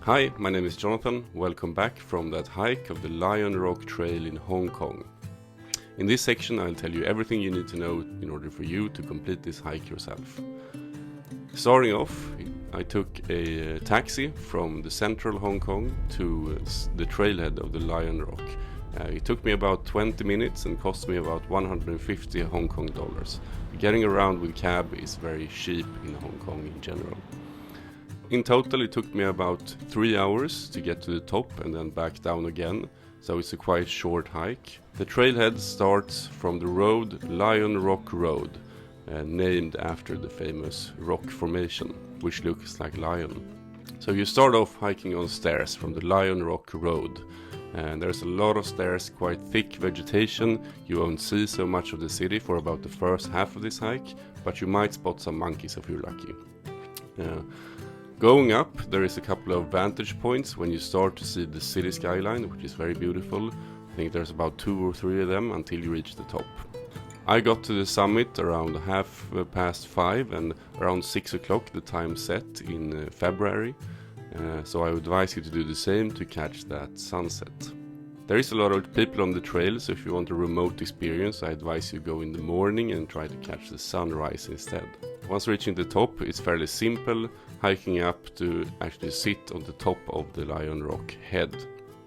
Hi, my name is Jonathan. Welcome back from that hike of the Lionrock Trail in Hong Kong. In this section I'll tell you everything you need to know in order for you to complete this hike yourself. Starting off, I took a taxi from the central Hong Kong to the trailhead of the Lionrock. It took me about 20 minutes and cost me about 150 Hong Kong dollars. Getting around with cab is very cheap in Hong Kong in general. In total it took me about 3 hours to get to the top and then back down again, so it's a quite short hike. The trailhead starts from the road Lionrock Road, named after the famous rock formation, which looks like lion. So you start off hiking on stairs from the Lionrock Road, and there's a lot of stairs, quite thick vegetation. You won't see so much of the city for about the first half of this hike, but you might spot some monkeys if you're lucky. Going up, there is a couple of vantage points when you start to see the city skyline, which is very beautiful. I think there's about 2 or 3 of them until you reach the top. I got to the summit around 5:30 and around 6 o'clock the time set in February. So I would advise you to do the same to catch that sunset. There is a lot of people on the trail, so if you want a remote experience, I advise you go in the morning and try to catch the sunrise instead. Once reaching the top, it's fairly simple, hiking up to actually sit on the top of the Lionrock head.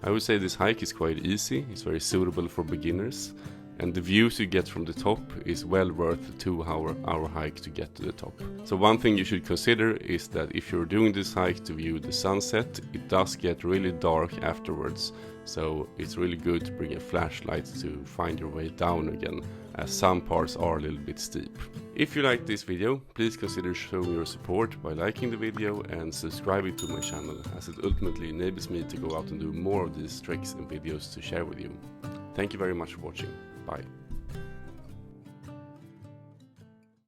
I would say this hike is quite easy, it's very suitable for beginners, and the views you get from the top is well worth the 2-hour hike to get to the top. So one thing you should consider is that if you're doing this hike to view the sunset, it does get really dark afterwards, so it's really good to bring a flashlight to find your way down again, as some parts are a little bit steep. If you like this video, please consider showing your support by liking the video and subscribing to my channel, as it ultimately enables me to go out and do more of these tricks and videos to share with you. Thank you very much for watching. Bye.